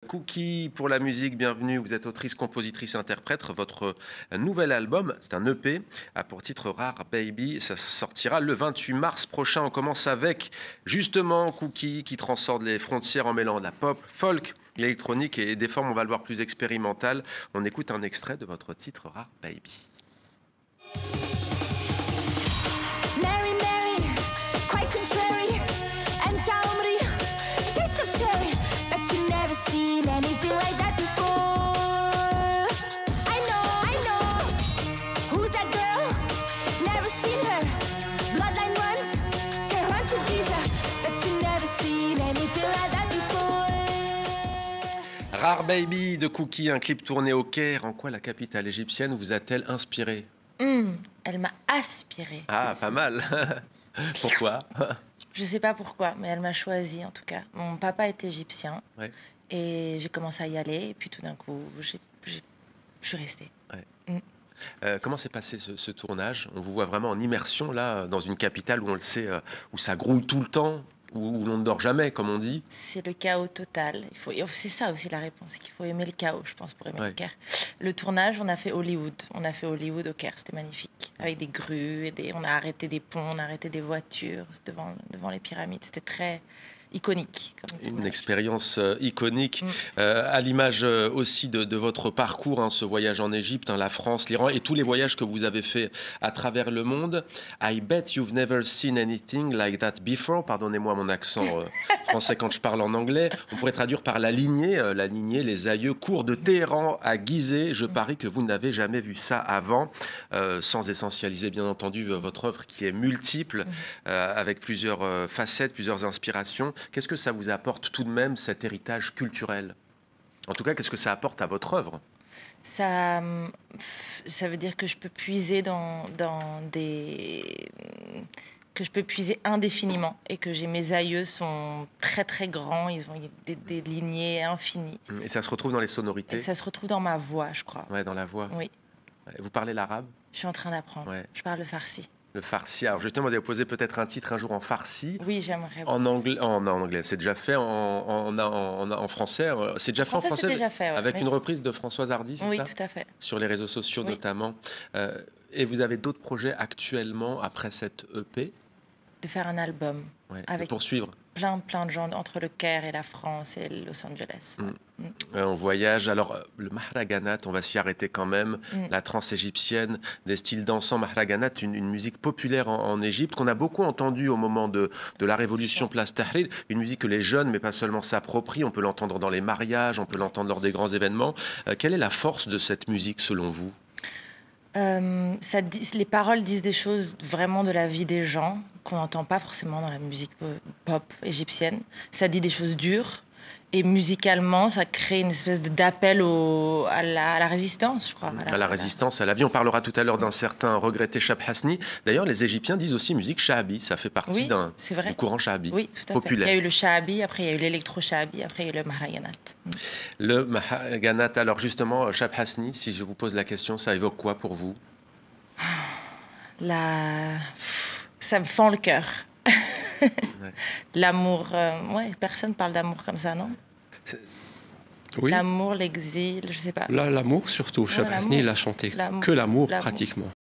Cookie pour la musique, bienvenue. Vous êtes autrice, compositrice, interprète. Votre nouvel album, c'est un EP, a pour titre Rare Baby. Ça sortira le 28 mars prochain. On commence avec justement Cookie qui transcende les frontières en mêlant de la pop, folk, l'électronique et des formes, on va le voir, plus expérimentales. On écoute un extrait de votre titre Rare Baby. Mary, Mary, quite contrary, and Calmary, taste of cherry, but you never seen anything like that before. I know, who's that girl? Never seen her. Bloodline runs, Tehran to Giza, but you never seen anything like that before. Rare Baby de Cookie, un clip tourné au Caire. En quoi la capitale égyptienne vous a-t-elle inspiré? Elle m'a aspirée. Ah, pas mal. Pourquoi? Je sais pas pourquoi, mais elle m'a choisie en tout cas. Mon papa est égyptien Ouais. et j'ai commencé à y aller. Et puis tout d'un coup, je suis restée. Comment s'est passé ce tournage? On vous voit vraiment en immersion, là, dans une capitale où on le sait, où ça grouille tout le temps, où l'on ne dort jamais, comme on dit. C'est le chaos total. C'est ça aussi la réponse, c'est qu'il faut aimer le chaos, je pense, pour aimer le Caire. Le tournage, on a fait Hollywood. On a fait Hollywood au Caire, c'était magnifique. Avec des grues, on a arrêté des ponts, on a arrêté des voitures devant les pyramides. C'était très iconique. Une expérience iconique, à l'image aussi de votre parcours, ce voyage en Égypte, la France, l'Iran et tous les voyages que vous avez fait à travers le monde. I bet you've never seen anything like that before. Pardonnez-moi mon accent français quand je parle en anglais. On pourrait traduire par la lignée, les aïeux, cours de Téhéran à Gizeh. Je parie que vous n'avez jamais vu ça avant, sans essentialiser bien entendu votre œuvre qui est multiple, avec plusieurs facettes, plusieurs inspirations. Qu'est-ce que ça vous apporte tout de même, cet héritage culturel? En tout cas, qu'est-ce que ça apporte à votre œuvre? Ça veut dire que je peux puiser dans des... que je peux puiser indéfiniment et que mes aïeux sont très très grands, ils ont des lignées infinies. Et ça se retrouve dans les sonorités? Et ça se retrouve dans ma voix, je crois. Ouais, dans la voix. Oui. Vous parlez l'arabe? Je suis en train d'apprendre. Ouais. Je parle le farsi. Le farsi. Alors justement, vous avez posé peut-être un titre un jour en farsi. Oui, j'aimerais. En anglais, en anglais. C'est déjà fait en français. C'est déjà fait en français. C'est déjà fait, ouais, avec une reprise de Françoise Hardy, c'est ça? Oui, tout à fait. Sur les réseaux sociaux notamment. Et vous avez d'autres projets actuellement après cette EP? De faire un album. Ouais, avec de poursuivre. Plein de gens entre le Caire et la France et Los Angeles. On voyage. Alors, le mahraganat, on va s'y arrêter quand même. La trance égyptienne, des styles dansants. Mahraganat, une musique populaire en Égypte qu'on a beaucoup entendue au moment de la révolution Place Tahrir. Une musique que les jeunes, mais pas seulement, s'approprient. On peut l'entendre dans les mariages, on peut l'entendre lors des grands événements. Quelle est la force de cette musique selon vous? Les paroles disent des choses vraiment de la vie des gens qu'on n'entend pas forcément dans la musique pop égyptienne. Ça dit des choses dures et musicalement, ça crée une espèce d'appel à la résistance, je crois. À la résistance, à la vie. On parlera tout à l'heure d'un certain regretté Chab Hasni. D'ailleurs, les Égyptiens disent aussi musique shahabi. Ça fait partie du courant shahabi. Oui, tout à populaire. fait. Il y a eu le shahabi, après il y a eu l'électro-shahabi, après il y a eu le mahraganat. Le mahraganat, alors justement, Chab Hasni, si je vous pose la question, ça évoque quoi pour vous? Ça me fend le cœur. L'amour, personne parle d'amour comme ça, non? Oui. L'amour, l'exil, je sais pas. L'amour surtout, Chab Hasni, il a chanté que l'amour pratiquement.